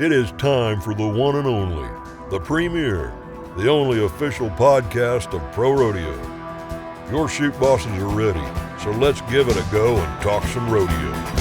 It is time for the one and only, the premier, the only official podcast of Pro Rodeo. Your Chute Bosses are ready, so let's give it a go and talk some rodeo.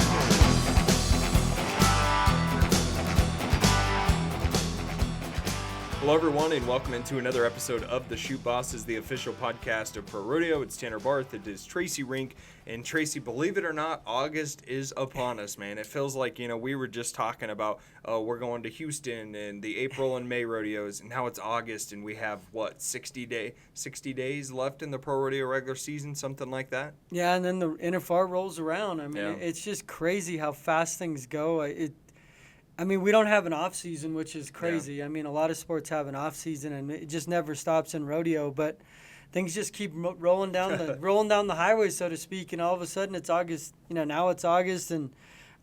Hello everyone and welcome into another episode of the Chute Bosses, the official podcast of Pro Rodeo. It's Tanner Barth, it is Tracy Rink, and Tracy, believe it or not, August is upon us, man. It feels like, we were just talking about, we're going to Houston and the April and May rodeos, and now it's August and we have, 60 days left in the Pro Rodeo regular season, something like that? Yeah, and then the NFR rolls around. It's just crazy how fast things go. We don't have an off season, which is crazy. Yeah. A lot of sports have an off season, and it just never stops in rodeo. But things just keep rolling down the highway, so to speak. And all of a sudden, it's August. Now it's August, and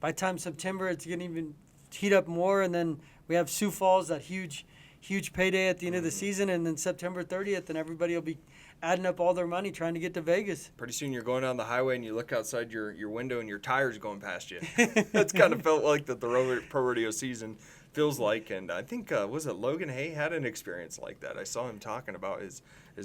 by the time September, it's going to even heat up more. And then we have Sioux Falls, that huge payday at the end of the season, and then September 30th, and everybody will be adding up all their money trying to get to Vegas. Pretty soon you're going down the highway and you look outside your window and your tires going past you. That's kind of felt like that the Pro Rodeo season feels like. And I think, was it Logan Hay had an experience like that. I saw him talking about his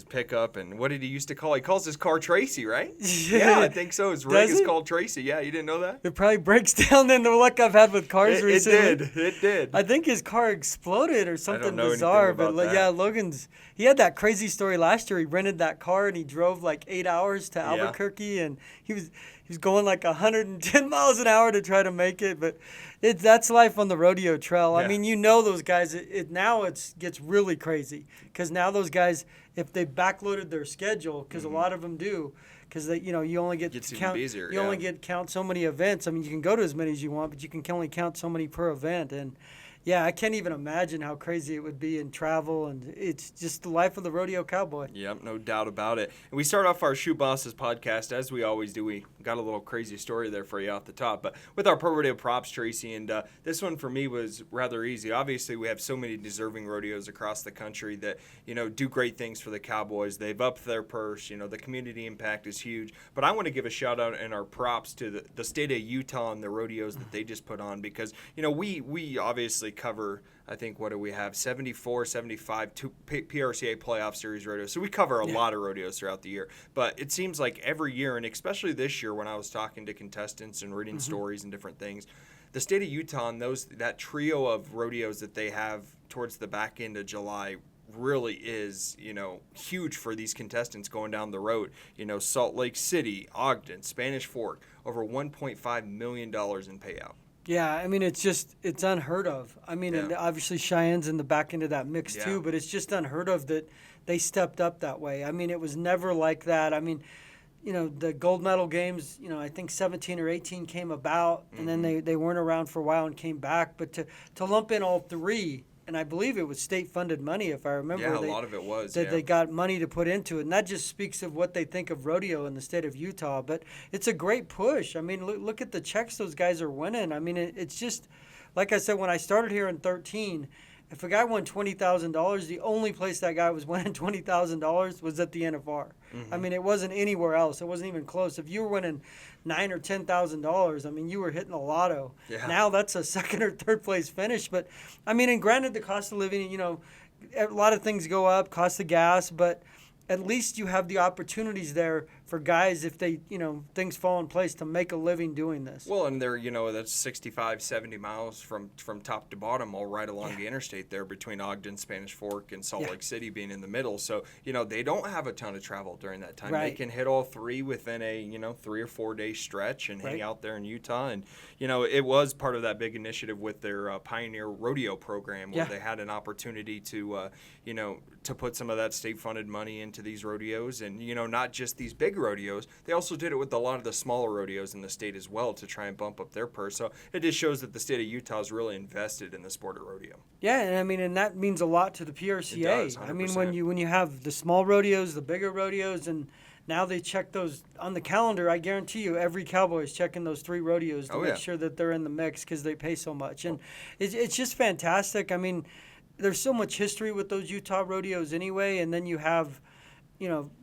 pickup, and what did he used to call? He calls his car Tracy, right? Yeah, I think so. His rig is called Tracy. Yeah, you didn't know that? It probably breaks down than the luck I've had with cars recently. It did. I think his car exploded or something I don't know bizarre. But that. Yeah, he had that crazy story last year. He rented that car and he drove like 8 hours to Albuquerque, and he was going like 110 miles an hour to try to make it. But that's life on the rodeo trail. Yeah. Those guys. Now it gets really crazy because now those guys, if they backloaded their schedule, because a lot of them do, because you only get to count. Busier, only get count so many events. You can go to as many as you want, but you can only count so many per event. And yeah, I can't even imagine how crazy it would be in travel, and it's just the life of the rodeo cowboy. Yep, no doubt about it. And we start off our Chute Bosses podcast, as we always do. We got a little crazy story there for you off the top, but with our Pro Rodeo props, Tracy, and this one for me was rather easy. Obviously, we have so many deserving rodeos across the country that, do great things for the cowboys. They've upped their purse. The community impact is huge. But I want to give a shout out in our props to the state of Utah and the rodeos that they just put on, because, we obviously cover, I think, what do we have, 74, 75 PRCA playoff series rodeos. So we cover a lot of rodeos throughout the year. But it seems like every year, and especially this year when I was talking to contestants and reading stories and different things, the state of Utah and that trio of rodeos that they have towards the back end of July really is, huge for these contestants going down the road. Salt Lake City, Ogden, Spanish Fork, over $1.5 million in payout. Yeah, it's unheard of. And obviously Cheyenne's in the back end of that mix too, but it's just unheard of that they stepped up that way. It was never like that. The gold medal games, I think 17 or 18 came about, and then they weren't around for a while and came back. But to lump in all three, and I believe it was state-funded money, if I remember. Yeah, a lot of it was. They got money to put into it, and that just speaks of what they think of rodeo in the state of Utah. But it's a great push. Look at the checks those guys are winning. It's just, like I said, when I started here in 2013, if a guy won $20,000, the only place that guy was winning $20,000 was at the NFR. It wasn't anywhere else. It wasn't even close. If you were winning $9,000 or $10,000, you were hitting the lotto. Yeah. Now that's a second or third place finish. But and granted, the cost of living, a lot of things go up, cost of gas, but at least you have the opportunities there for guys if they, things fall in place to make a living doing this. Well, and they're, that's 65, 70 miles from top to bottom, all right along the interstate there between Ogden, Spanish Fork, and Salt Lake City being in the middle. So, they don't have a ton of travel during that time. Right. They can hit all three within a, 3 or 4 day stretch and hang out there in Utah. And, it was part of that big initiative with their Pioneer Rodeo program where they had an opportunity to, to put some of that state-funded money into these rodeos. And, not just these big rodeos, they also did it with a lot of the smaller rodeos in the state as well to try and bump up their purse. So it just shows that the state of Utah is really invested in the sport of rodeo. Yeah, and that means a lot to the PRCA. It does, 100%. When you have the small rodeos, the bigger rodeos, and now they check those on the calendar. I guarantee you every cowboy is checking those 3 rodeos to make sure that they're in the mix because they pay so much. And it's just fantastic. There's so much history with those Utah rodeos anyway, and then you have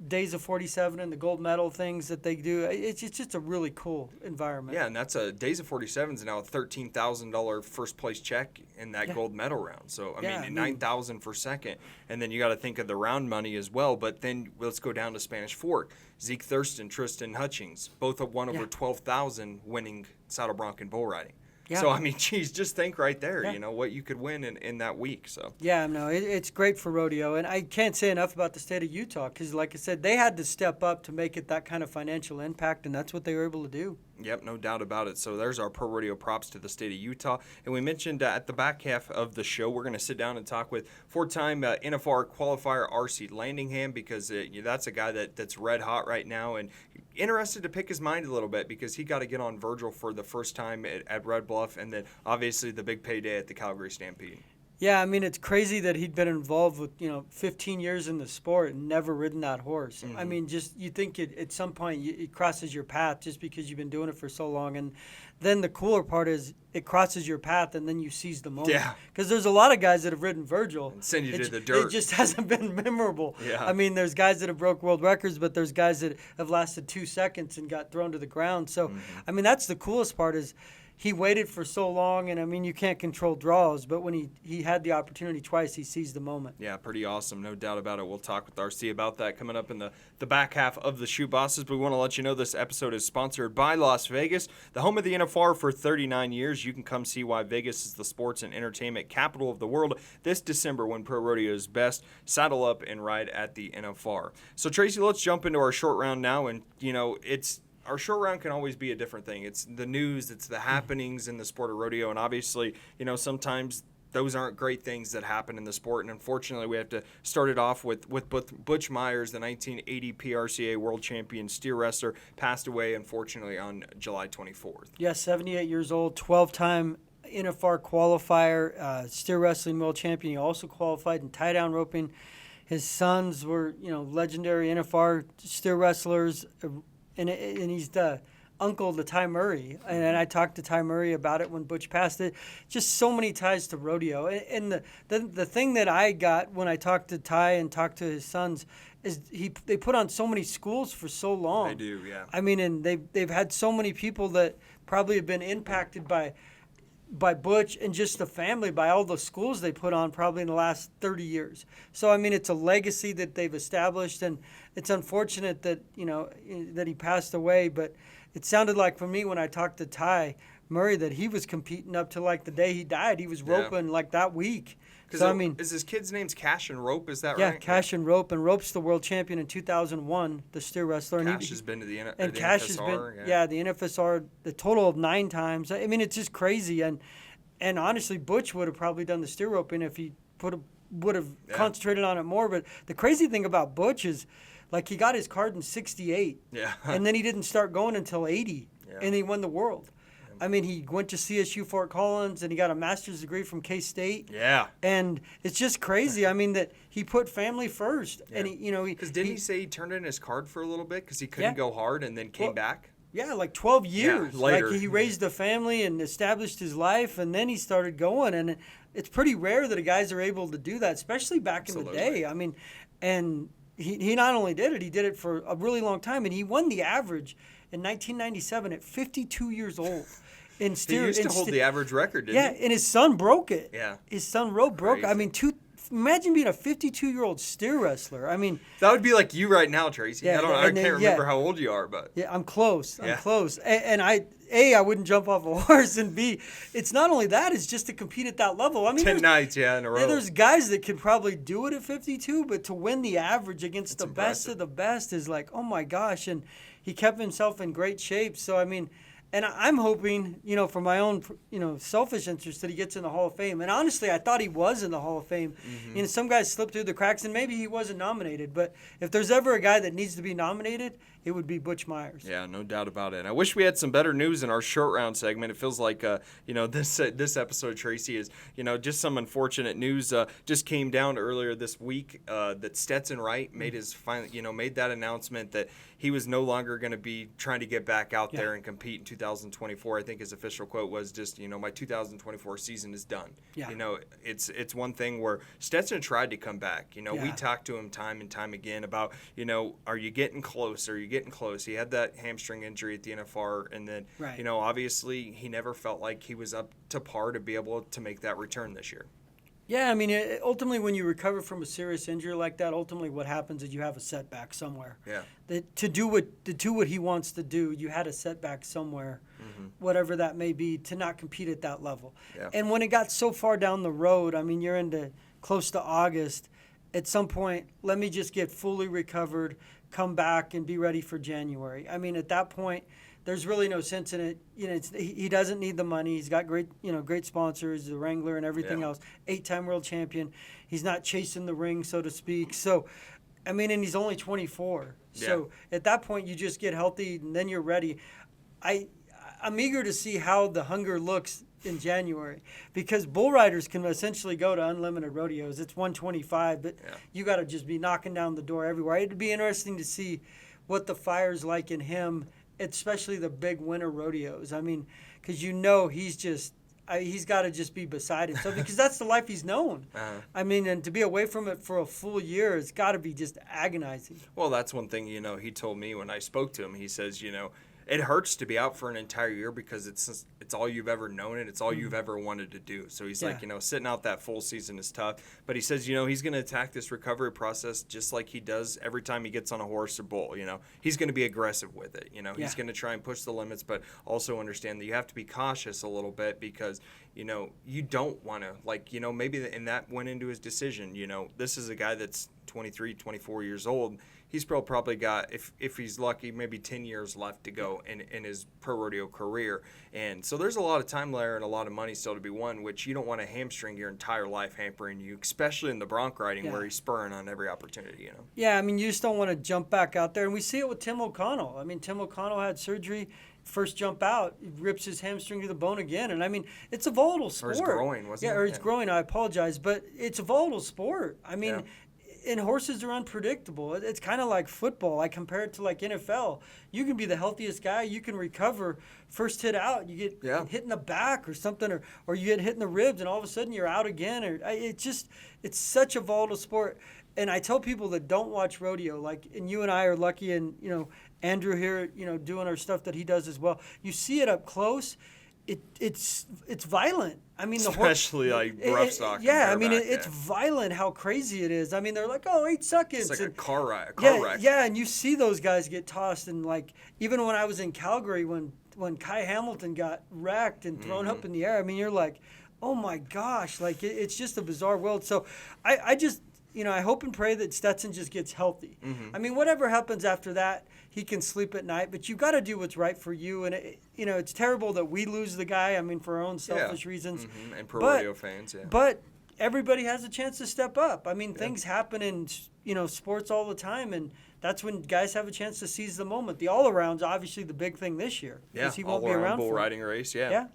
Days of 47 and the gold medal things that they do. It's just a really cool environment. Yeah, and that's Days of 47 is now a $13,000 first place check in that gold medal round. So, I mean, $9,000 for second. And then you got to think of the round money as well. But then let's go down to Spanish Fork. Zeke Thurston, Tristan Hutchings, both have won over 12,000 winning saddle bronc and bull riding. Yeah. So, I mean, geez, just think right there, what you could win in that week. So yeah, no, it's great for rodeo. And I can't say enough about the state of Utah because, like I said, they had to step up to make it that kind of financial impact, and that's what they were able to do. Yep, no doubt about it. So there's our Pro Rodeo props to the state of Utah. And we mentioned at the back half of the show, we're going to sit down and talk with four-time NFR qualifier RC Landingham because that's a guy that's red hot right now and interested to pick his mind a little bit because he got to get on Virgil for the first time at Red Bluff and then obviously the big payday at the Calgary Stampede. Yeah, I mean, it's crazy that he'd been involved with, 15 years in the sport and never ridden that horse. Mm-hmm. I mean, just you think at some point it crosses your path just because you've been doing it for so long. And then the cooler part is it crosses your path and then you seize the moment. Yeah. Because there's a lot of guys that have ridden Virgil. And send you to the dirt. It just hasn't been memorable. Yeah. I mean, there's guys that have broke world records, but there's guys that have lasted 2 seconds and got thrown to the ground. So, I mean, that's the coolest part is he waited for so long, and I mean, you can't control draws, but when he had the opportunity twice, he seized the moment. Yeah, pretty awesome, no doubt about it. We'll talk with RC about that coming up in the back half of the Chute Bosses, but we want to let you know this episode is sponsored by Las Vegas, the home of the NFR for 39 years. You can come see why Vegas is the sports and entertainment capital of the world this December when Pro Rodeo is best. Saddle up and ride at the NFR. So, Tracy, let's jump into our short round now, and, our short round can always be a different thing. It's the news, it's the happenings in the sport of rodeo, and obviously, sometimes those aren't great things that happen in the sport, and unfortunately, we have to start it off with Butch Myers, the 1980 PRCA world champion steer wrestler, passed away, unfortunately, on July 24th. Yeah, 78 years old, 12-time NFR qualifier, steer wrestling world champion. He also qualified in tie-down roping. His sons were, legendary NFR steer wrestlers. And he's the uncle to Ty Murray. And I talked to Ty Murray about it when Butch passed it. Just so many ties to rodeo. And the thing that I got when I talked to Ty and talked to his sons is they put on so many schools for so long. They do, yeah. I mean, and they've had so many people that probably have been impacted by Butch and just the family, by all the schools they put on probably in the last 30 years. So, I mean, it's a legacy that they've established, and it's unfortunate that, that he passed away, but it sounded like for me when I talked to Ty Murray that he was competing up to like the day he died. He was roping like that week. So, is his kid's name's Cash and Rope? Is that right? Yeah, Cash and Rope. And Rope's the world champion in 2001, the steer wrestler. Cash has been to the and the Cash NFSR. Has been, the NFSR, the total of 9 times. I mean, it's just crazy. And honestly, Butch would have probably done the steer roping if he would have concentrated on it more. But the crazy thing about Butch is, like, he got his card in 68. Yeah. And then he didn't start going until 80. Yeah. And he won the world. I mean, he went to CSU Fort Collins, and he got a master's degree from K-State. Yeah. And it's just crazy. I mean, that he put family first. Yeah. And, because didn't he say he turned in his card for a little bit because he couldn't go hard and then came back? Yeah, like 12 years. Yeah, later. Like, he raised a family and established his life, and then he started going. And it's pretty rare that guys are able to do that, especially back in the day. I mean, and he not only did it, he did it for a really long time. And he won the average in 1997 at 52 years old. He used to hold the average record, didn't he? Yeah, and his son broke it. Yeah. His son broke it. I mean, imagine being a 52-year-old steer wrestler. I mean, that would be like you right now, Tracy. Yeah, I can't remember how old you are, but yeah, I'm close. I'm close. And I wouldn't jump off a horse, and B, it's not only that; it's just to compete at that level. I mean, 10 nights, in a row. Yeah, there's guys that could probably do it at 52, but to win the average against the best of the best is like, oh my gosh! And he kept himself in great shape. So I mean. And I'm hoping, for my own, selfish interest that he gets in the Hall of Fame. And honestly, I thought he was in the Hall of Fame. Mm-hmm. Some guys slipped through the cracks, and maybe he wasn't nominated. But if there's ever a guy that needs to be nominated, it would be Butch Myers. Yeah, no doubt about it. And I wish we had some better news in our short round segment. It feels like, this episode, Tracy, is, just some unfortunate news. Just came down earlier this week that Stetson Wright made that announcement that he was no longer going to be trying to get back out there and compete in 2024. I think his official quote was just, my 2024 season is done. Yeah. It's one thing where Stetson tried to come back. We talked to him time and time again about, are you getting close? Are you getting close? He had that hamstring injury at the NFR, and then, obviously he never felt like he was up to par to be able to make that return this year. Yeah, I mean, ultimately, when you recover from a serious injury like that, ultimately what happens is you have a setback somewhere. Yeah. To do what he wants to do, you had a setback somewhere, whatever that may be, to not compete at that level. Yeah. And when it got so far down the road, I mean, you're into close to August. At some point, let me just get fully recovered, come back, and be ready for January. I mean, at that point, there's really no sense in it. He doesn't need the money. He's got great sponsors, the Wrangler and everything else. 8-time world champion. He's not chasing the ring, so to speak. So, I mean, and he's only 24. Yeah. So at that point, you just get healthy, and then you're ready. I'm eager to see how the hunger looks in January, because bull riders can essentially go to unlimited rodeos. It's 125, but you got to just be knocking down the door everywhere. It'd be interesting to see what the fire's like in him, especially the big winter rodeos. I mean, because he's got to just be beside himself, because that's the life he's known. I mean, and to be away from it for a full year, it's got to be just agonizing. Well, that's one thing, he told me when I spoke to him. He says, it hurts to be out for an entire year because it's all you've ever known and it's all you've ever wanted to do. So he's like, sitting out that full season is tough. But he says, he's going to attack this recovery process just like he does every time he gets on a horse or bull. He's going to be aggressive with it. He's going to try and push the limits, but also understand that you have to be cautious a little bit, because you don't want to, maybe and that went into his decision. This is a guy that's 23, 24 years old. He's probably got, if he's lucky, maybe 10 years left to go in his pro rodeo career. And so there's a lot of time there and a lot of money still to be won, which you don't want to hamstring your entire life, hampering you, especially in the bronc riding where he's spurring on every opportunity, Yeah, I mean, you just don't want to jump back out there. And we see it with Tim O'Connell. I mean, Tim O'Connell had surgery. First jump out, he rips his hamstring to the bone again. And, I mean, it's a volatile sport. Or his groin, wasn't it? Yeah, or his groin. I apologize. But it's a volatile sport. I mean, and horses are unpredictable. It's kind of like football. I compare it to like NFL. You can be the healthiest guy. You can recover. First hit out, you get hit in the back or something, or you get hit in the ribs, and all of a sudden you're out again. It's such a volatile sport. And I tell people that don't watch rodeo, and you and I are lucky, and Andrew here, doing our stuff that he does as well. You see it up close. It's violent. I mean, especially rough stock. Yeah, I mean, it's violent how crazy it is. I mean, they're like, 8 seconds. It's like a car wreck. Yeah, and you see those guys get tossed, and even when I was in Calgary, when Kai Hamilton got wrecked and thrown up in the air, I mean, you're like, oh my gosh, it's just a bizarre world. So I just, I hope and pray that Stetson just gets healthy. I mean, whatever happens after that, he can sleep at night, but you've got to do what's right for you. And, it's terrible that we lose the guy, I mean, for our own selfish reasons. And pro-rodeo fans, But everybody has a chance to step up. I mean, things happen in, sports all the time, and that's when guys have a chance to seize the moment. The all-around's obviously the big thing this year. Yeah, he won't be around bull riding race, Yeah.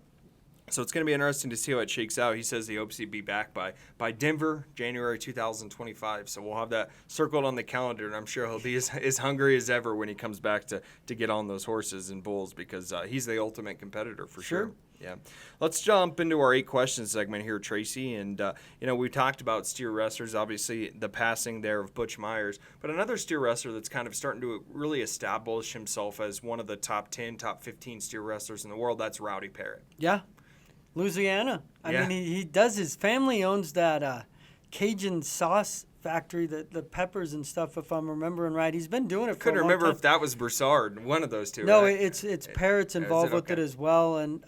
So it's going to be interesting to see how it shakes out. He says he hopes he'd be back by Denver, January 2025. So we'll have that circled on the calendar, and I'm sure he'll be as hungry as ever when he comes back to get on those horses and bulls, because he's the ultimate competitor for sure. Yeah. Let's jump into our 8 questions segment here, Tracy. And, we talked about steer wrestlers, obviously the passing there of Butch Myers. But another steer wrestler that's kind of starting to really establish himself as one of the top 10, top 15 steer wrestlers in the world, that's Rowdy Parrott. Yeah. Louisiana. I mean, he does. His family owns that Cajun sauce factory, the peppers and stuff, if I'm remembering right. He's been doing it for a long time. Couldn't remember if that was Broussard, one of those two. No, right? it's Parrott's involved with it as well. And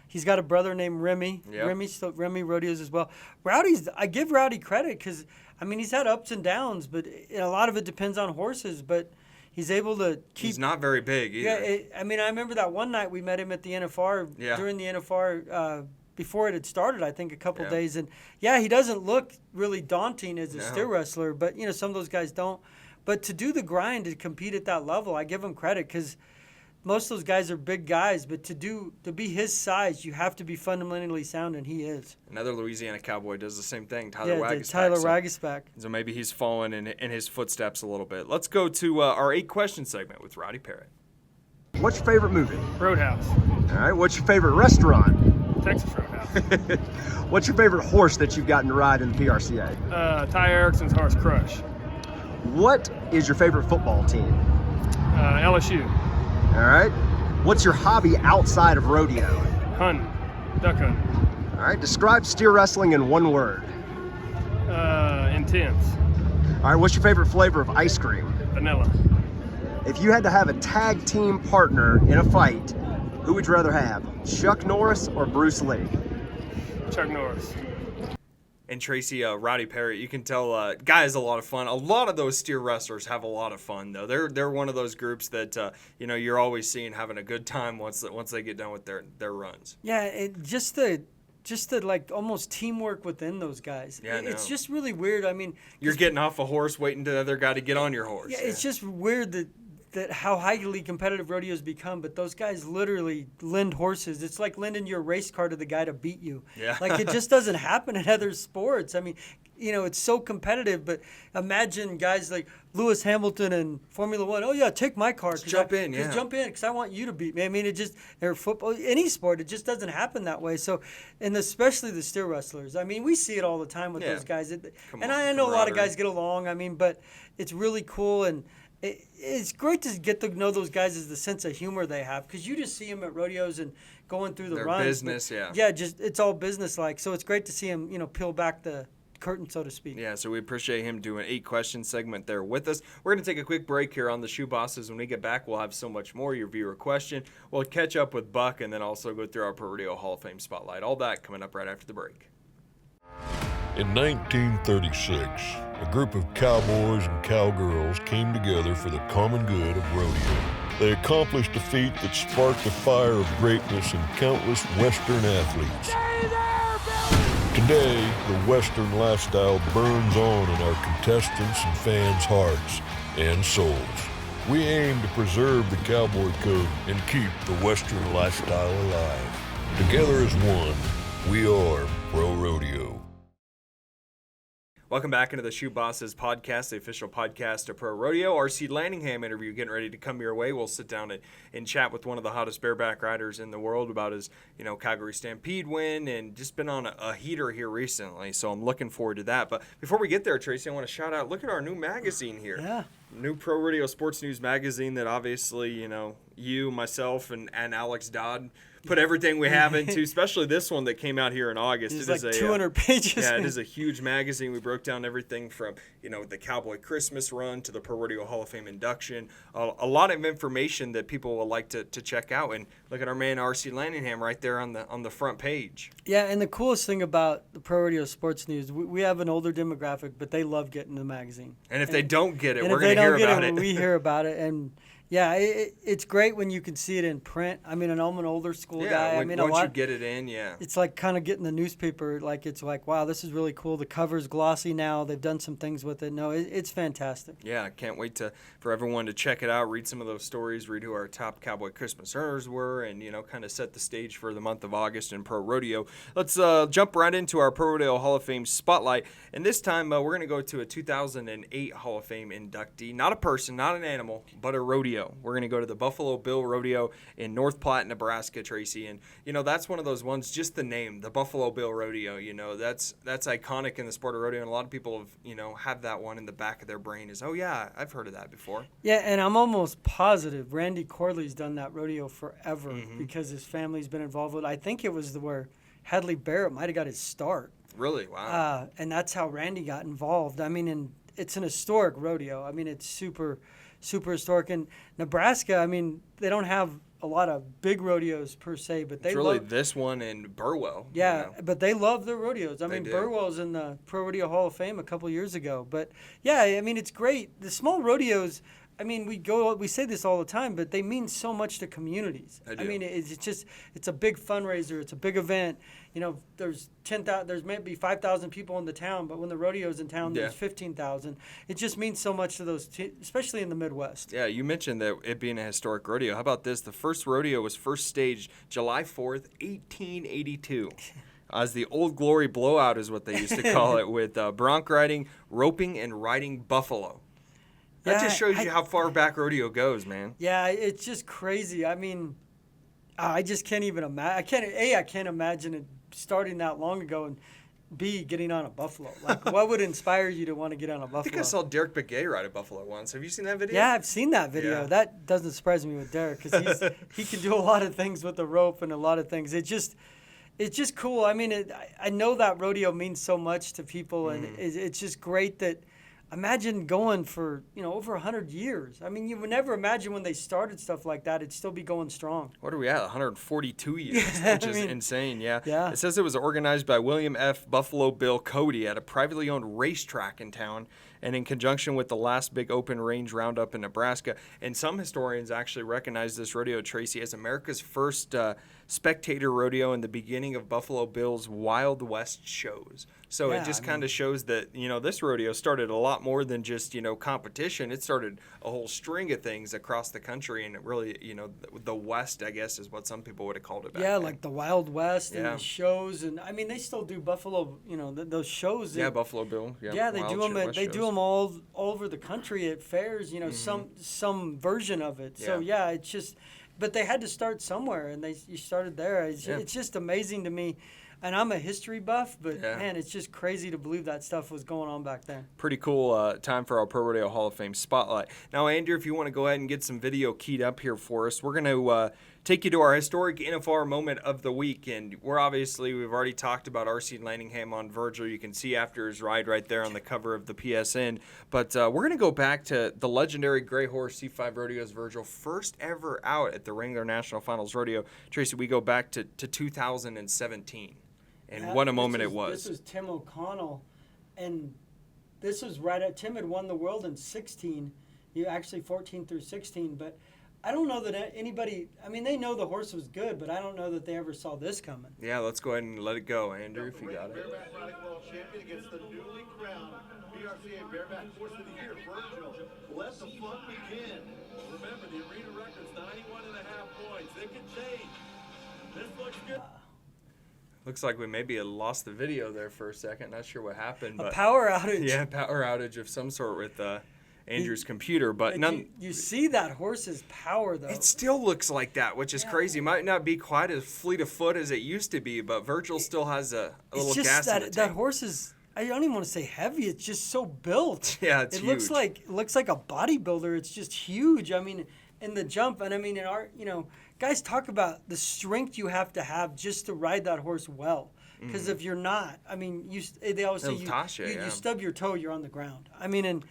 he's got a brother named Remy. Yep. Remy rodeos as well. I give Rowdy credit because, I mean, he's had ups and downs, but a lot of it depends on horses. But he's able to keep. He's not very big either. Yeah, I mean, I remember that one night we met him at the NFR during the NFR before it had started, I think, a couple days. And, he doesn't look really daunting as a steer wrestler, but, some of those guys don't. But to do the grind, to compete at that level, I give him credit because most of those guys are big guys, but to be his size, you have to be fundamentally sound, and he is. Another Louisiana Cowboy does the same thing, Tyler Wagasback. Tyler Wagasback. So maybe he's following in his footsteps a little bit. Let's go to our 8-question segment with Rowdy Parrott. What's your favorite movie? Roadhouse. All right. What's your favorite restaurant? Texas Roadhouse. What's your favorite horse that you've gotten to ride in the PRCA? Ty Erickson's Horse Crush. What is your favorite football team? LSU. All right. What's your hobby outside of rodeo? Hunting. Duck hunting. All right. Describe steer wrestling in one word. Intense. All right. What's your favorite flavor of ice cream? Vanilla. If you had to have a tag team partner in a fight, who would you rather have? Chuck Norris or Bruce Lee? Chuck Norris. And Tracy, Rowdy Parrott, you can tell, guy is a lot of fun. A lot of those steer wrestlers have a lot of fun, though. They're one of those groups that you're always seeing having a good time once they get done with their runs. Yeah, just the like almost teamwork within those guys. Yeah, it's just really weird. I mean, you're getting off a horse, waiting for the other guy to get on your horse. Yeah, it's just weird that how highly competitive rodeos become, but those guys literally lend horses. It's like lending your race car to the guy to beat you. Yeah. Like, it just doesn't happen in other sports. I mean, it's so competitive, but imagine guys like Lewis Hamilton and Formula One. Oh, yeah, take my car. Jump in, because I want you to beat me. I mean, or football, any sport, it just doesn't happen that way. So, and especially the steer wrestlers. I mean, we see it all the time with those guys. I know a lot of guys get along, but it's really cool, and it's great to get to know those guys as the sense of humor they have, because you just see them at rodeos and going through the Their runs. business, just it's all business-like. So it's great to see them, peel back the curtain, so to speak. Yeah, so we appreciate him doing 8-question segment there with us. We're going to take a quick break here on the Chute Bosses. When we get back, we'll have so much more, your viewer question. We'll catch up with Buck and then also go through our ProRodeo Hall of Fame spotlight. All that coming up right after the break. In 1936, a group of cowboys and cowgirls came together for the common good of rodeo. They accomplished a feat that sparked a fire of greatness in countless Western athletes. Today, the Western lifestyle burns on in our contestants' and fans' hearts and souls. We aim to preserve the cowboy code and keep the Western lifestyle alive. Together as one, we are Pro Rodeo. Welcome back into the Chute Bosses podcast, the official podcast of Pro Rodeo. RC Landingham interview getting ready to come your way. We'll sit down and chat with one of the hottest bareback riders in the world about his, Calgary Stampede win, and just been on a heater here recently. So I'm looking forward to that. But before we get there, Tracy, I want to shout out, look at our new magazine here. Yeah. New Pro Rodeo Sports News magazine that obviously, you, myself, and Alex Dodd put everything we have into, especially this one that came out here in August. It's like 200 pages. Yeah, it is a huge magazine. We broke down everything from, the Cowboy Christmas run to the ProRodeo Hall of Fame induction. A lot of information that people will like to check out. And look at our man RC Landingham right there on the front page. Yeah, and the coolest thing about the ProRodeo Sports News, we have an older demographic, but they love getting the magazine. And if they don't get it, we're going to hear about it. We hear about it. And yeah, it's great when you can see it in print. I mean, I'm an older school guy. Once you get it in, it's like kind of getting the newspaper. Like, it's like, wow, this is really cool. The cover's glossy now. They've done some things with it. No, it's fantastic. Yeah, can't wait for everyone to check it out, read some of those stories, read who our top Cowboy Christmas earners were, and, kind of set the stage for the month of August in Pro Rodeo. Let's jump right into our Pro Rodeo Hall of Fame spotlight. And this time, we're going to go to a 2008 Hall of Fame inductee. Not a person, not an animal, but a rodeo. We're going to go to the Buffalo Bill Rodeo in North Platte, Nebraska, Tracy. And, that's one of those ones, just the name, the Buffalo Bill Rodeo, that's iconic in the sport of rodeo. And a lot of people have that one in the back of their brain is, oh, yeah, I've heard of that before. Yeah, and I'm almost positive Randy Corley's done that rodeo forever because his family's been involved with it. I think it was where Hadley Barrett might have got his start. Really? Wow. And that's how Randy got involved. I mean, it's an historic rodeo. I mean, it's super historic. In Nebraska, I mean, they don't have a lot of big rodeos per se, but it's really this one in Burwell. Yeah, but they love their rodeos. I mean, Burwell's in the Pro Rodeo Hall of Fame a couple years ago. But yeah, I mean, it's great. The small rodeos, I mean, we say this all the time, but they mean so much to communities. I mean, it's a big fundraiser. It's a big event. You know, there's maybe 5,000 people in the town, but when the rodeo's in town, there's 15,000. It just means so much to those, especially in the Midwest. Yeah, you mentioned that it being a historic rodeo. How about this? The first rodeo was first staged July 4th, 1882. As the Old Glory Blowout is what they used to call it, with bronc riding, roping, and riding buffalo. That just shows you how far back rodeo goes, man. Yeah, it's just crazy. I mean, I just can't even imagine. I can't imagine it starting that long ago, and B, getting on a buffalo. Like, what would inspire you to want to get on a buffalo? I think I saw Derek Begay ride a buffalo once. Have you seen that video? Yeah, I've seen that video. Yeah. That doesn't surprise me with Derek, because he can do a lot of things with the rope and a lot of things. It's just cool. I mean, I know that rodeo means so much to people, and it's just great that. Imagine going for, over 100 years. I mean, you would never imagine when they started stuff like that, it'd still be going strong. What are we at? 142 years, which is insane, yeah. Yeah. It says it was organized by William F. Buffalo Bill Cody at a privately owned racetrack in town, and in conjunction with the last big open range roundup in Nebraska. And some historians actually recognize this rodeo, Tracy, as America's first spectator rodeo and the beginning of Buffalo Bill's Wild West shows. So it just kind of shows that, this rodeo started a lot more than just, competition. It started a whole string of things across the country, and it really, the West, I guess, is what some people would have called it back then. Like the Wild West and the shows. And, I mean, they still do Buffalo, those shows. Yeah, Buffalo Bill. Yeah, they do them. They do them all over the country at fairs, some version of it. So, it's just – but they had to start somewhere, and you started there. It's just amazing to me. And I'm a history buff, but, man, it's just crazy to believe that stuff was going on back then. Pretty cool time for our ProRodeo Hall of Fame Spotlight. Now, Andrew, if you want to go ahead and get some video keyed up here for us, we're going to take you to our historic NFR moment of the week. And we've already talked about R.C. Landingham on Virgil. You can see after his ride right there on the cover of the PSN. But we're going to go back to the legendary Gray Horse C5 Rodeo's Virgil, first ever out at the Wrangler National Finals Rodeo. Tracy, we go back to 2017. And what a moment it was. This was Tim O'Connell, and this was right at Tim had won the world in 16. You actually 14 through 16, but I don't know that anybody. I mean, they know the horse was good, but I don't know that they ever saw this coming. Yeah, let's go ahead and let it go, Andrew, if you got it. Bareback riding world champion against the newly crowned PRCA Bareback Horse of the Year, Virgil. Let the fun begin. Remember, the arena record's 91.5 points. It can change. This looks good. Looks like we maybe lost the video there for a second. Not sure what happened. A power outage. Yeah, power outage of some sort with Andrew's computer. But you see that horse's power, though. It still looks like that, which is crazy. Might not be quite as fleet of foot as it used to be, but Virgil still has a little gas in the tank. That horse is, I don't even want to say heavy. It's just so built. Yeah, it's huge. It looks like a bodybuilder. It's just huge. I mean, in the jump, and I mean, in our, guys talk about the strength you have to have just to ride that horse well. Because if you're not, I mean, they always say you stub your toe, you're on the ground. I mean,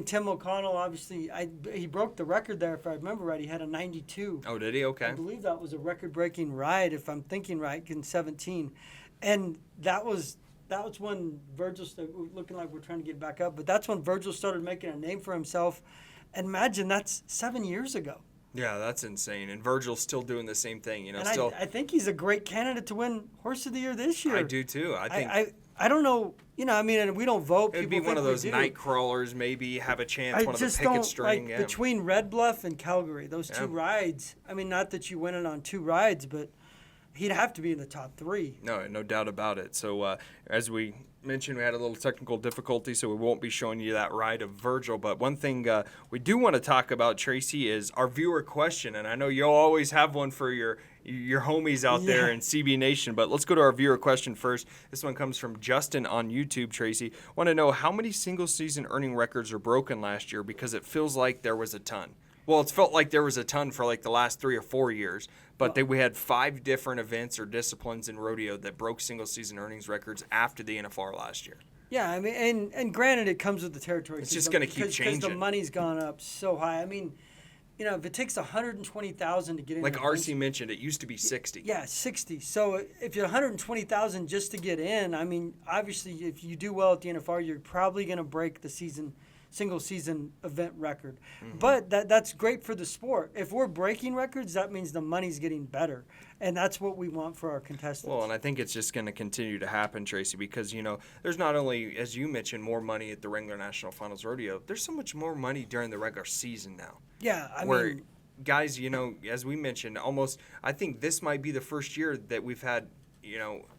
Tim O'Connell, obviously, he broke the record there, if I remember right. He had a 92. Oh, did he? Okay. I believe that was a record-breaking ride, if I'm thinking right, in 17. And that was when Virgil started looking like we're trying to get back up. But that's when Virgil started making a name for himself. And imagine, that's 7 years ago. Yeah, that's insane. And Virgil's still doing the same thing. And I think he's a great candidate to win Horse of the Year this year. I do, too. I don't know, and we don't vote. It would be one of those night crawlers, maybe have a chance, one of the picket string. Between Red Bluff and Calgary, those two rides, I mean, not that you win it on two rides, but he'd have to be in the top three. No doubt about it. So as we mentioned, we had a little technical difficulty, so we won't be showing you that ride of Virgil. But one thing we do want to talk about, Tracy, is our viewer question. And I know you'll always have one for your homies out there in CB Nation. But let's go to our viewer question first. This one comes from Justin on YouTube, Tracy. Want to know how many single-season earning records are broken last year, because it feels like there was a ton. Well, it's felt like there was a ton for like the last 3 or 4 years, but we had 5 different events or disciplines in rodeo that broke single-season earnings records after the NFR last year. Yeah, I mean, and granted, it comes with the territory. It's just going to keep changing. Because the money's gone up so high. I mean, if it takes $120,000 to get in, like RC mentioned, it used to be 60. Yeah, 60. So if you're $120,000 just to get in, I mean, obviously, if you do well at the NFR, you're probably going to break the season single season event record. But that's great for the sport. If we're breaking records, that means the money's getting better. And that's what we want for our contestants. Well, and I think it's just going to continue to happen, Tracy, because, there's not only, as you mentioned, more money at the Wrangler National Finals Rodeo, there's so much more money during the regular season now. Yeah, I where mean, guys, as we mentioned, I think this might be the first year that we've had,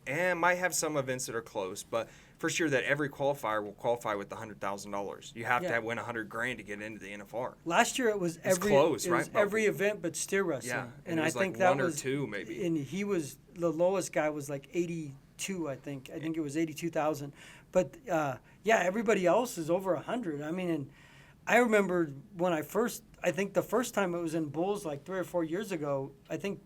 and might have some events that are close, but first year that every qualifier will qualify with the $100,000. You have to win $100,000 to get into the NFR. Last year it was every event but steer wrestling. Yeah, and I think like that one was or two maybe. And he was the lowest guy was like 82, I think. I think it was 82,000. But everybody else is over 100. I mean, and I remember when I think the first time it was in Bulls like 3 or 4 years ago. I think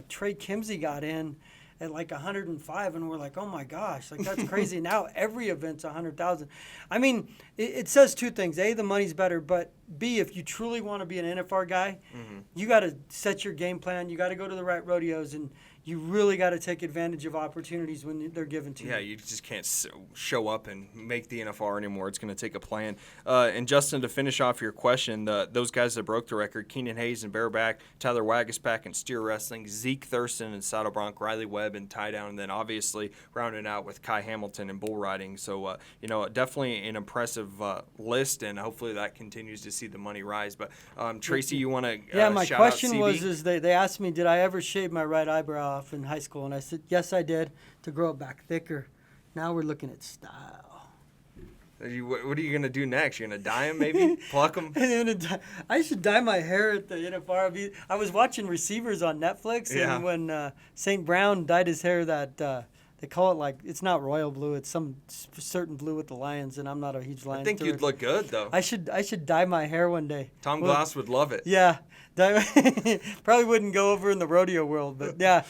Trey Kimsey got in at like 105, and we're like, oh my gosh, like that's crazy. Now every event's 100,000. I mean, it says two things: A, the money's better, but B, if you truly want to be an NFR guy, you got to set your game plan. You got to go to the right rodeos, and you really got to take advantage of opportunities when they're given to you. Yeah, you just can't show up and make the NFR anymore. It's going to take a plan. And Justin, to finish off your question, those guys that broke the record, Keenan Hayes and bareback, Tyler Wagaspack in steer wrestling, Zeke Thurston in saddle bronc, Riley Webb in tie down, and then obviously rounding out with Kai Hamilton in bull riding. So, definitely an impressive list, and hopefully that continues to see the money rise. But Tracy, you want to my shout question out CB? was they asked me, did I ever shave my right eyebrow off in high school? And I said, yes, I did, to grow it back thicker. Now we're looking at style. What are you going to do next? You're going to dye them maybe? Pluck them? I should dye my hair at the NFR. I was watching Receivers on Netflix, and when St. Brown dyed his hair they call it like, it's not royal blue, it's some certain blue with the Lions, and I'm not a huge Lions. I think you'd look good, though. I should dye my hair one day. Tom Glass would love it. Yeah. Probably wouldn't go over in the rodeo world, but yeah.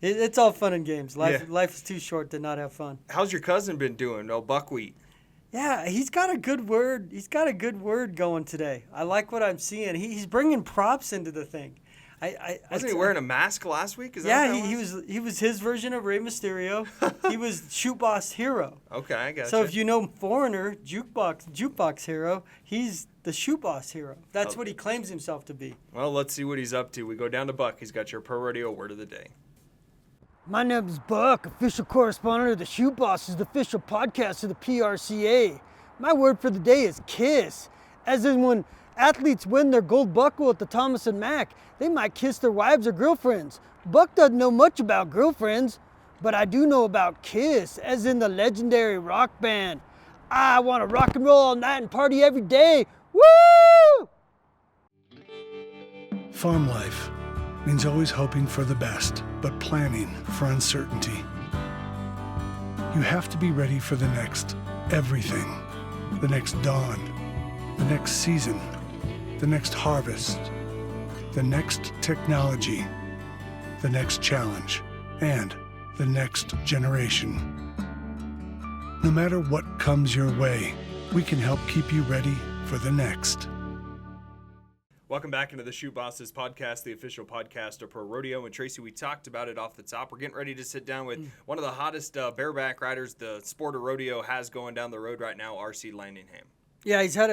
It's all fun and games. Life is too short to not have fun. How's your cousin been doing? Buckwheat. Yeah, he's got a good word. He's got a good word going today. I like what I'm seeing. He's bringing props into the thing. Wasn't he wearing a mask last week? He was his version of Rey Mysterio. He was Chute Boss Hero. Okay, I got So if you know Foreigner, Jukebox Hero, he's the Chute Boss Hero. That's what he claims himself to be. Well, let's see what he's up to. We go down to Buck. He's got your ProRodeo word of the day. My name is Buck, official correspondent of the Chute Bosses, the official podcast of the PRCA. My word for the day is kiss, as in when athletes win their gold buckle at the Thomas and Mack, they might kiss their wives or girlfriends. Buck doesn't know much about girlfriends, but I do know about Kiss, as in the legendary rock band. I want to rock and roll all night and party every day. Woo! Farm life means always hoping for the best, but planning for uncertainty. You have to be ready for the next everything, the next dawn, the next season, the next harvest, the next technology, the next challenge, and the next generation. No matter what comes your way, we can help keep you ready for the next. Welcome back into the Chute Bosses podcast, the official podcast of ProRodeo. And Tracy, we talked about it off the top. We're getting ready to sit down with one of the hottest bareback riders the sport of rodeo has going down the road right now, RC Landingham. Yeah, he's had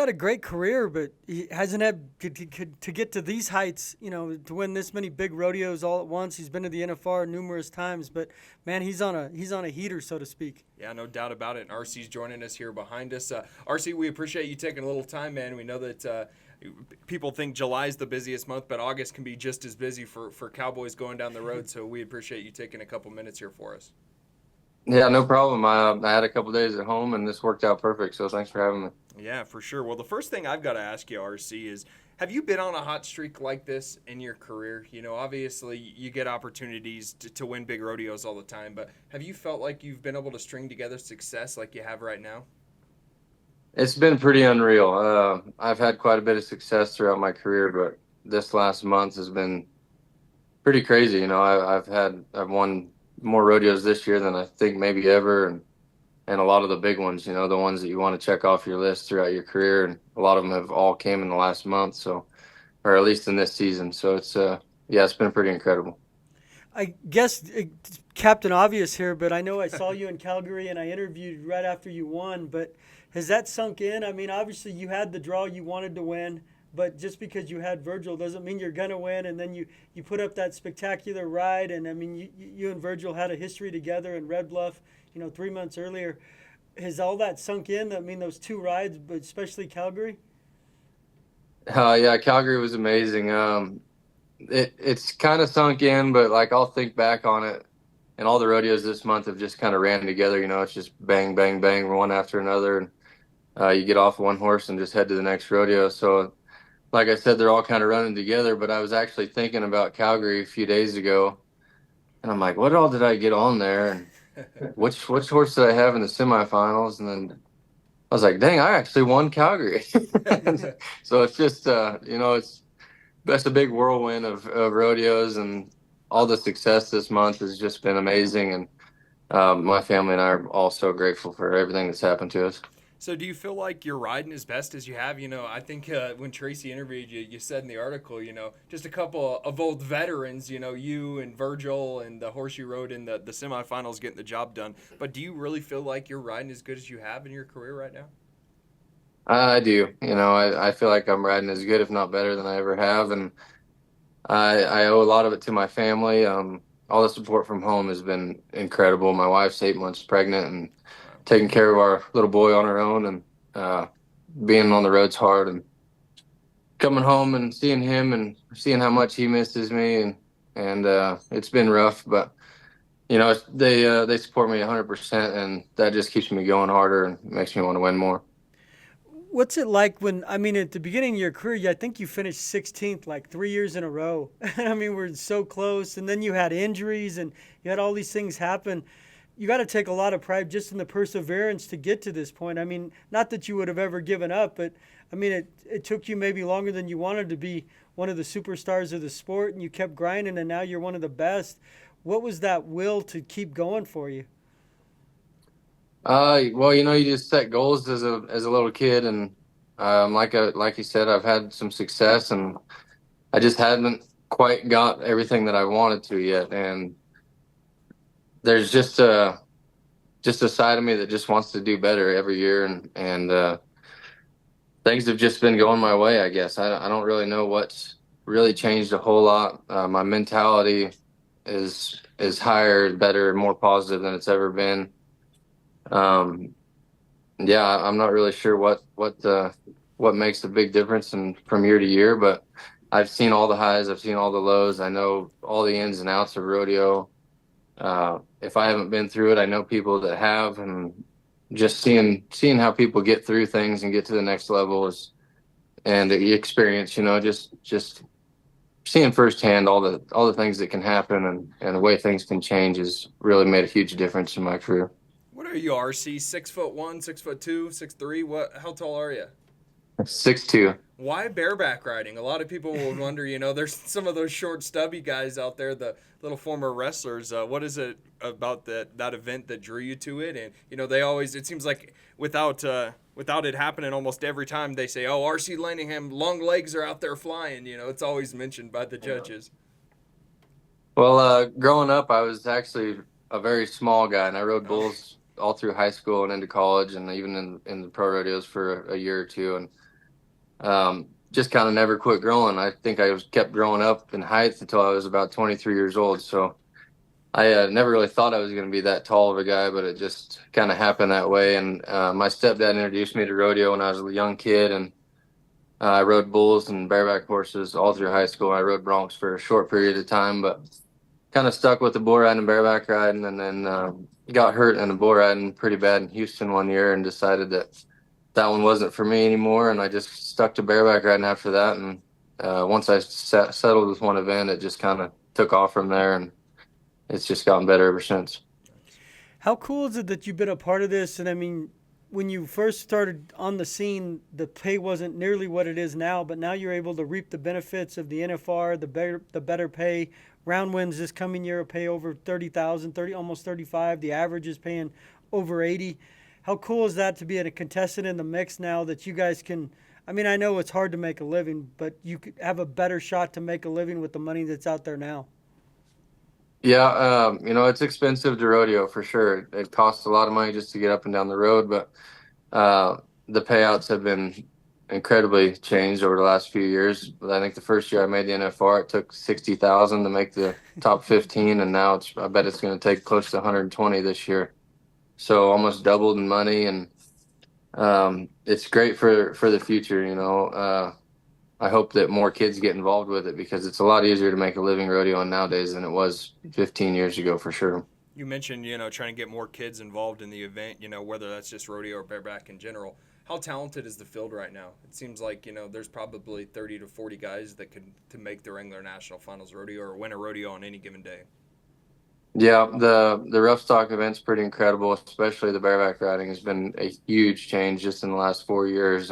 a great career, but he hasn't had to get to these heights, to win this many big rodeos all at once. He's been to the NFR numerous times, but man, he's on a heater, so to speak. Yeah, no doubt about it. And RC's joining us here behind us. RC, we appreciate you taking a little time, man. We know that people think July's the busiest month, but August can be just as busy for cowboys going down the road. So we appreciate you taking a couple minutes here for us. Yeah, no problem. I had a couple days at home, and this worked out perfect, so thanks for having me. Yeah, for sure. Well, the first thing I've got to ask you, RC, is have you been on a hot streak like this in your career? Obviously you get opportunities to win big rodeos all the time, but have you felt like you've been able to string together success like you have right now? It's been pretty unreal. I've had quite a bit of success throughout my career, but this last month has been pretty crazy. I've won more rodeos this year than I think maybe ever, and a lot of the big ones, the ones that you want to check off your list throughout your career, and a lot of them have all came in the last month, or at least in this season. So it's been pretty incredible. I guess Captain Obvious here, but I know I saw you in Calgary and I interviewed right after you won. But has that sunk in? I mean, obviously you had the draw, you wanted to win, but just because you had Virgil doesn't mean you're gonna win. And then you put up that spectacular ride, and I mean, you and Virgil had a history together in Red Bluff, 3 months earlier. Has all that sunk in? I mean, those 2 rides, but especially Calgary. Yeah, Calgary was amazing. It's kind of sunk in, but like I'll think back on it, and all the rodeos this month have just kind of ran together. It's just bang, bang, bang, one after another, and you get off one horse and just head to the next rodeo. So, like I said, they're all kind of running together. But I was actually thinking about Calgary a few days ago, and I'm like, what all did I get on there, and which horse did I have in the semifinals? And then I was like, dang, I actually won Calgary. So it's just, that's a big whirlwind of rodeos, and all the success this month has just been amazing. And my family and I are all so grateful for everything that's happened to us. So do you feel like you're riding as best as you have? I think when Tracy interviewed you, you said in the article, just a couple of old veterans, you and Virgil and the horse you rode in the semifinals getting the job done. But do you really feel like you're riding as good as you have in your career right now? I do. I feel like I'm riding as good, if not better, than I ever have. And I owe a lot of it to my family. All the support from home has been incredible. My wife's 8 months pregnant and taking care of our little boy on her own, and being on the road's hard, and coming home and seeing him and seeing how much he misses me. And it's been rough, but they support me 100%, and that just keeps me going harder and makes me want to win more. What's it like at the beginning of your career, I think you finished 16th like 3 years in a row. We're so close, and then you had injuries and you had all these things happen. You got to take a lot of pride just in the perseverance to get to this point. Not that you would have ever given up, but it took you maybe longer than you wanted to be one of the superstars of the sport, and you kept grinding, and now you're one of the best. What was that will to keep going for you? Well, you just set goals as a little kid, and like you said, I've had some success, and I just hadn't quite got everything that I wanted to yet. And there's just a side of me that just wants to do better every year, and things have just been going my way, I guess. I don't really know what's really changed a whole lot. My mentality is higher, better, more positive than it's ever been. Yeah, I'm not really sure what makes the big difference from year to year, but I've seen all the highs, I've seen all the lows. I know all the ins and outs of rodeo. If I haven't been through it, I know people that have, and just seeing how people get through things and get to the next level and the experience, just seeing firsthand all the things that can happen and the way things can change has really made a huge difference in my career. What are you, RC? 6'1", 6'2", 6'3"? How tall are you? 6'2". Why bareback riding? A lot of people will wonder, there's some of those short, stubby guys out there, the little former wrestlers. What is it about that event that drew you to it? And, they always, it seems like without it happening almost every time, they say, oh, RC Landingham, long legs are out there flying. It's always mentioned by the judges. Well, growing up, I was actually a very small guy, and I rode bulls all through high school and into college, and even in the pro rodeos for a year or two. And just kind of never quit growing. I think I kept growing up in height until I was about 23 years old. So I never really thought I was going to be that tall of a guy, but it just kind of happened that way. And my stepdad introduced me to rodeo when I was a young kid, and I rode bulls and bareback horses all through high school. I rode broncs for a short period of time, but kind of stuck with the bull riding and bareback riding, and then got hurt in the bull riding pretty bad in Houston one year, and decided that one wasn't for me anymore, and I just stuck to bareback riding after that. And once I settled with one event, it just kind of took off from there, and it's just gotten better ever since. How cool is it that you've been a part of this? And when you first started on the scene, the pay wasn't nearly what it is now, but now you're able to reap the benefits of the NFR, the better pay. Round wins this coming year will pay over $30,000, almost $35,000. The average is paying over $80,000. How cool is that to be a contestant in the mix now that you guys can? I know it's hard to make a living, but you could have a better shot to make a living with the money that's out there now. Yeah, it's expensive to rodeo for sure. It costs a lot of money just to get up and down the road, but the payouts have been incredibly changed over the last few years. I think the first year I made the NFR, it took 60,000 to make the top 15, and now I bet it's going to take close to 120 this year. So almost doubled in money, and it's great for the future. I hope that more kids get involved with it because it's a lot easier to make a living rodeoing nowadays than it was 15 years ago for sure. You mentioned, trying to get more kids involved in the event, whether that's just rodeo or bareback in general. How talented is the field right now? It seems like, there's probably 30 to 40 guys that could to make the Wrangler National Finals Rodeo or win a rodeo on any given day. Yeah, the rough stock event's pretty incredible, especially the bareback riding has been a huge change just in the last 4 years.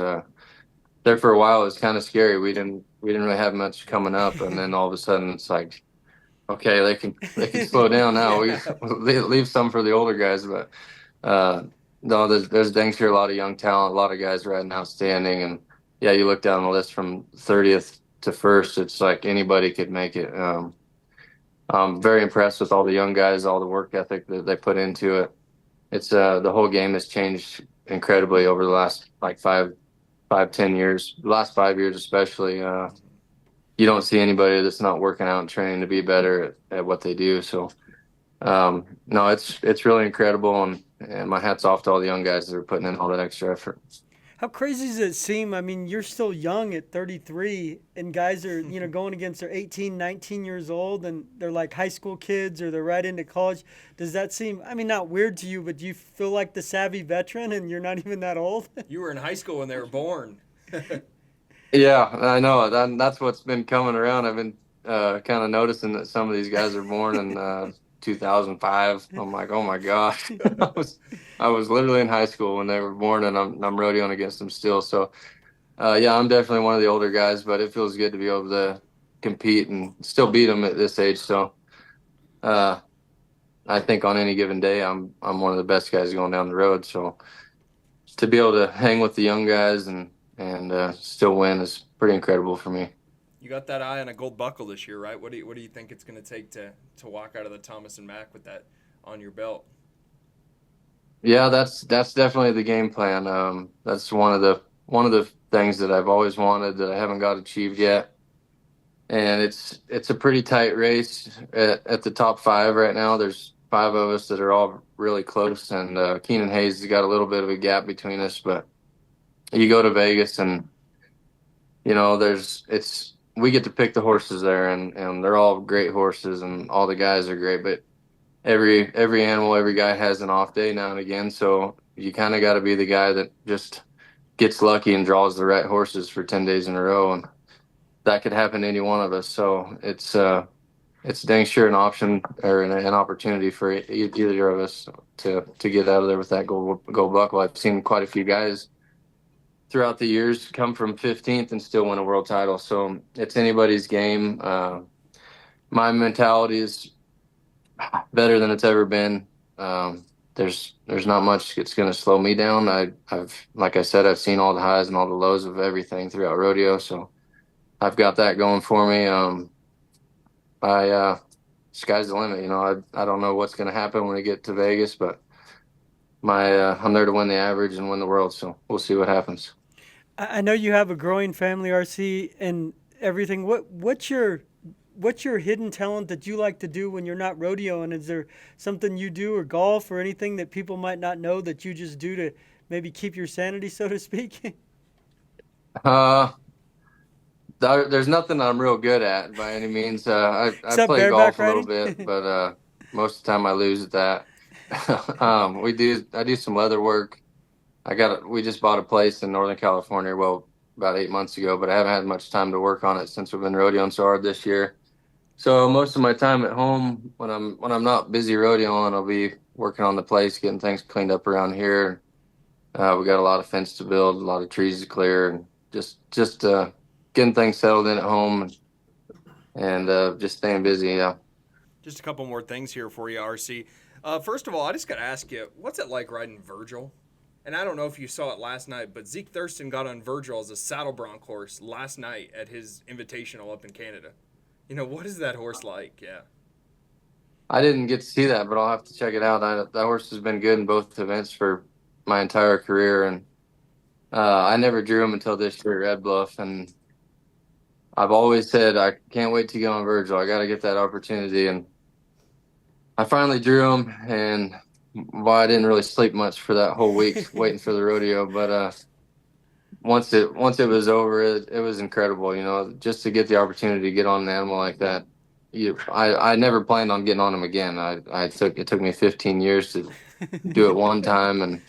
There for a while it was kind of scary. We didn't really have much coming up, and then all of a sudden it's like, okay, they can slow down now. Yeah. We leave some for the older guys, but no, there's dang sure a lot of young talent, a lot of guys riding outstanding, and yeah, you look down the list from 30th to first, it's like anybody could make it. I'm very impressed with all the young guys, all the work ethic that they put into it. It's the whole game has changed incredibly over the last like 5, 10 years, the last 5 years especially. You don't see anybody that's not working out and training to be better at what they do. So, no, it's really incredible, and my hat's off to all the young guys that are putting in all that extra effort. How crazy does it seem? I mean, you're still young at 33, and guys are, going against their 18, 19 years old, and they're like high school kids or they're right into college. Does that seem, not weird to you, but do you feel like the savvy veteran and you're not even that old? You were in high school when they were born. Yeah, I know. That's what's been coming around. I've been kind of noticing that some of these guys are born in 2005. I'm like, oh my gosh. I was literally in high school when they were born, and I'm rodeoing against them still. So, yeah, I'm definitely one of the older guys, but it feels good to be able to compete and still beat them at this age. So, I think on any given day, I'm one of the best guys going down the road. So, to be able to hang with the young guys and still win is pretty incredible for me. You got that eye on a gold buckle this year, right? What do you think it's going to take to walk out of the Thomas and Mack with that on your belt? Yeah, that's definitely the game plan. That's one of the things that I've always wanted that I haven't got achieved yet. And it's a pretty tight race at the top 5 right now. There's 5 of us that are all really close, and Keenan Hayes has got a little bit of a gap between us. But you go to Vegas, and we get to pick the horses there, and they're all great horses, and all the guys are great. But every animal, every guy has an off day now and again. So you kind of got to be the guy that just gets lucky and draws the right horses for 10 days in a row, and that could happen to any one of us. So it's dang sure an option or an opportunity for either of us to get out of there with that gold buckle. I've seen quite a few guys throughout the years come from 15th and still win a world title. So it's anybody's game. My mentality is better than it's ever been. There's not much that's going to slow me down. Like I said, I've seen all the highs and all the lows of everything throughout rodeo. So I've got that going for me. Sky's the limit. I don't know what's going to happen when we get to Vegas, but I'm there to win the average and win the world. So we'll see what happens. I know you have a growing family, RC, and everything. What's your hidden talent that you like to do when you're not rodeoing? Is there something you do, or golf, or anything that people might not know that you just do to maybe keep your sanity, so to speak? There's nothing I'm real good at by any means. I play golf a little bit, but most of the time I lose at that. I do some leather work. We just bought a place in Northern California, well, about 8 months ago, but I haven't had much time to work on it since we've been rodeoing so hard this year. So most of my time at home, when I'm not busy rodeoing, I'll be working on the place, getting things cleaned up around here. We got a lot of fence to build, a lot of trees to clear, and just getting things settled in at home and just staying busy. Yeah. Just a couple more things here for you, RC. First of all, I just got to ask you, what's it like riding Virgil? And I don't know if you saw it last night, but Zeke Thurston got on Virgil as a saddle bronc horse last night at his invitational up in Canada. What is that horse like? Yeah. I didn't get to see that, but I'll have to check it out. That horse has been good in both events for my entire career, and I never drew him until this year at Red Bluff, and I've always said I can't wait to get on Virgil. I got to get that opportunity, and I finally drew him, and well, I didn't really sleep much for that whole week waiting for the rodeo, but once it was over, it was incredible. You know, just to get the opportunity to get on an animal like that. I never planned on getting on him again. It took me 15 years to do it one time, and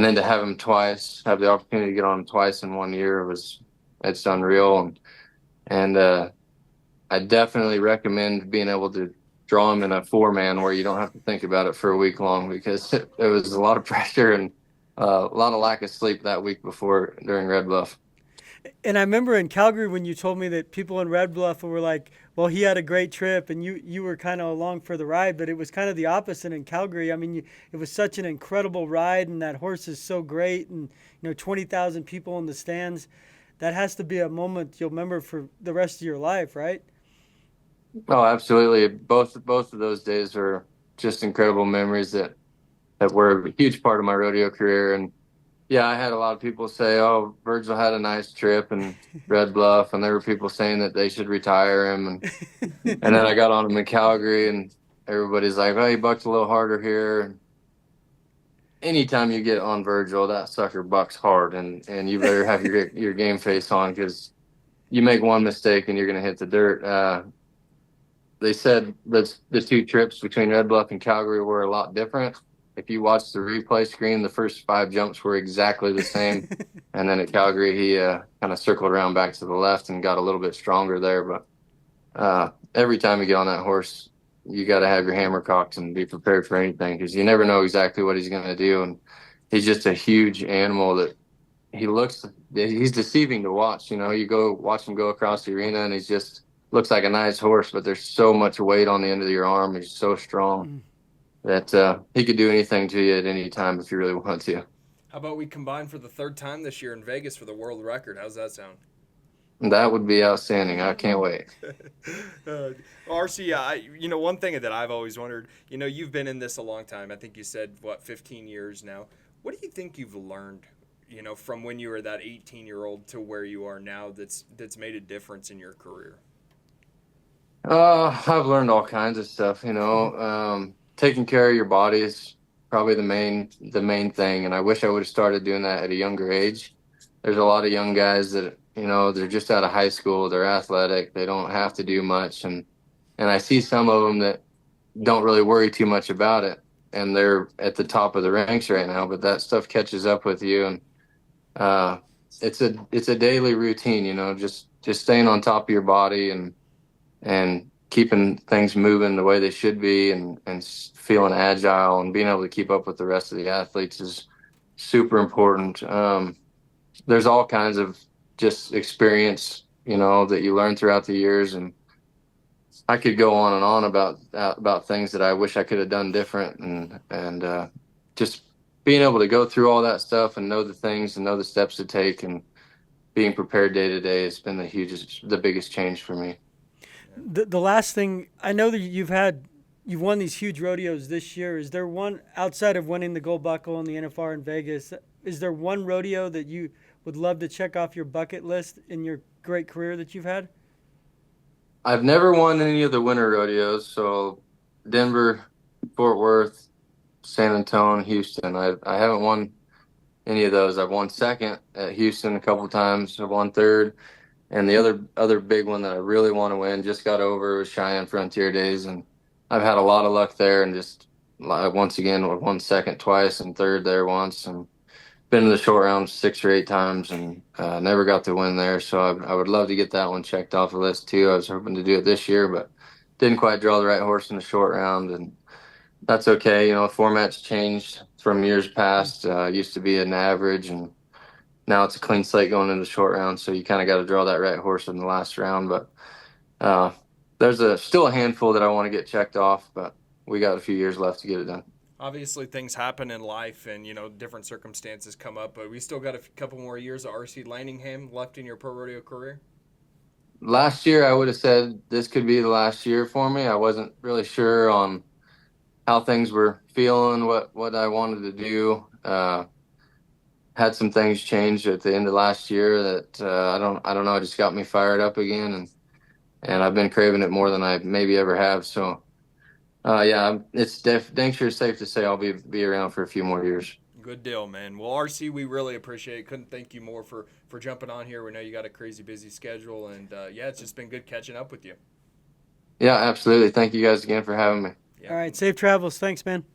then to have him twice, have the opportunity to get on him twice in 1 year it's unreal. And I definitely recommend being able to draw him in a 4-man where you don't have to think about it for a week long, because it was a lot of pressure and a lot of lack of sleep that week before during Red Bluff. And I remember in Calgary when you told me that people in Red Bluff were like, well, he had a great trip and you were kind of along for the ride, but it was kind of the opposite in Calgary. I mean, it was such an incredible ride, and that horse is so great, and 20,000 people in the stands. That has to be a moment you'll remember for the rest of your life, right? Oh, absolutely. Both of those days are just incredible memories that were a huge part of my rodeo career. And yeah, I had a lot of people say, "Oh, Virgil had a nice trip in Red Bluff," and there were people saying that they should retire him. And then I got on him in Calgary, and everybody's like, "Oh, he bucked a little harder here." Anytime you get on Virgil, that sucker bucks hard, and you better have your game face on, because you make one mistake and you're going to hit the dirt. They said that the two trips between Red Bluff and Calgary were a lot different. If you watch the replay screen, the first 5 jumps were exactly the same. And then at Calgary, he kind of circled around back to the left and got a little bit stronger there. But every time you get on that horse, you got to have your hammer cocked and be prepared for anything, because you never know exactly what he's going to do. And he's just a huge animal that he's deceiving to watch. You go watch him go across the arena, and he's just looks like a nice horse, but there's so much weight on the end of your arm. He's so strong that he could do anything to you at any time if you really want to. How about we combine for the 3rd time this year in Vegas for the world record? How's that sound? That would be outstanding. I can't wait. RC, one thing that I've always wondered, you've been in this a long time. I think you said, 15 years now. What do you think you've learned, from when you were that 18-year-old to where you are now that's made a difference in your career? I've learned all kinds of stuff, taking care of your body is probably the main thing. And I wish I would have started doing that at a younger age. There's a lot of young guys that, they're just out of high school. They're athletic. They don't have to do much. And I see some of them that don't really worry too much about it, and they're at the top of the ranks right now, but that stuff catches up with you. And, it's a daily routine, just staying on top of your body and keeping things moving the way they should be, and feeling agile and being able to keep up with the rest of the athletes is super important. There's all kinds of just experience, that you learn throughout the years. And I could go on and on about things that I wish I could have done different. And just being able to go through all that stuff and know the things and know the steps to take and being prepared day to day has been the biggest change for me. The last thing, I know that you've won these huge rodeos this year. Is there one, outside of winning the gold buckle and the NFR in Vegas, is there one rodeo that you would love to check off your bucket list in your great career that you've had? I've never won any of the winter rodeos, so Denver, Fort Worth, San Antonio, Houston. I haven't won any of those. I've won second at Houston a couple times. I've won third. And the other big one that I really want to win, just got over, was Cheyenne Frontier Days. And I've had a lot of luck there, and just once again, I won second twice and third there once, and been in the short round 6 or 8 times, and never got the win there. So I would love to get that one checked off the list too. I was hoping to do it this year, but didn't quite draw the right horse in the short round, and that's okay. Format's changed from years past. Used to be an average, and now it's a clean slate going into the short round. So you kind of got to draw that right horse in the last round. But there's still a handful that I want to get checked off, but we got a few years left to get it done. Obviously, things happen in life, and different circumstances come up. But we still got a couple more years of RC Landingham left in your pro rodeo career. last year I would have said this could be the last year for me. I wasn't really sure on how things were feeling, what I wanted to do. Had some things change at the end of last year that I don't know. It just got me fired up again, and I've been craving it more than I maybe ever have. So, yeah, it's dang sure safe to say I'll be around for a few more years. Good deal, man. Well, RC, we really appreciate it. Couldn't thank you more for jumping on here. We know you got a crazy busy schedule, and yeah, it's just been good catching up with you. Yeah, absolutely. Thank you guys again for having me. Yeah. All right, safe travels. Thanks, man.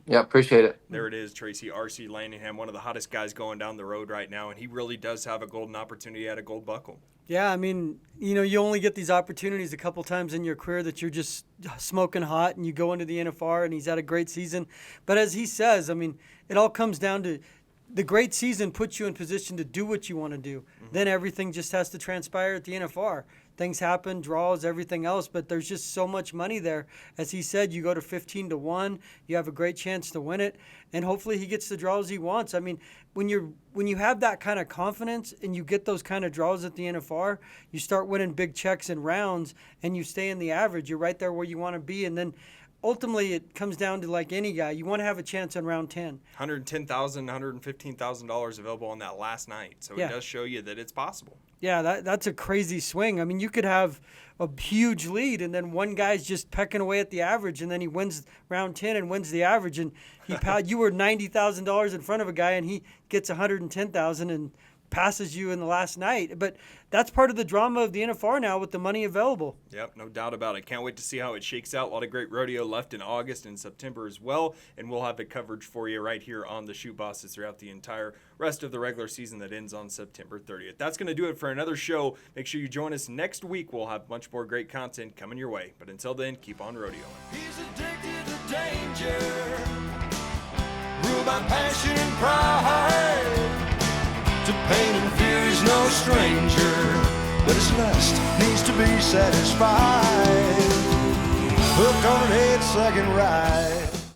Yeah, appreciate it. There it is, Tracy. RC Landingham, one of the hottest guys going down the road right now, and he really does have a golden opportunity at a gold buckle. Yeah, I mean, you know, you only get these opportunities a couple times in your career that you're just smoking hot and you go into the NFR and he's had a great season. But as he says, I mean, it all comes down to the great season puts you in position to do what you want to do. Mm-hmm. Then everything just has to transpire at the NFR. Things happen, draws, everything else, but there's just so much money there. As he said, you go to 15-1, you have a great chance to win it, and hopefully he gets the draws he wants. I mean, when you have that kind of confidence and you get those kind of draws at the NFR, you start winning big checks and rounds, and you stay in the average. You're right there where you want to be, and then ultimately, it comes down to like any guy. You want to have a chance on round 10. $110,000, $115,000 available on that last night. So yeah. It does show you that it's possible. Yeah, that's a crazy swing. I mean, you could have a huge lead, and then one guy's just pecking away at the average, and then he wins round 10 and wins the average. And you were $90,000 in front of a guy, and he gets $110,000 and passes you in the last night. But that's part of the drama of the NFR now with the money available. Yep, no doubt about it. Can't wait to see how it shakes out. A lot of great rodeo left in August and September as well, and we'll have the coverage for you right here on the Chute Bosses throughout the entire rest of the regular season that ends on September 30th. That's going to do it for another show. Make sure you join us next week. We'll have much more great content coming your way. But until then, keep on rodeoing. He's addicted to danger, ruled by passion and pride. To pain and fear he's no stranger, but his lust needs to be satisfied. Hooked on an 8-second ride.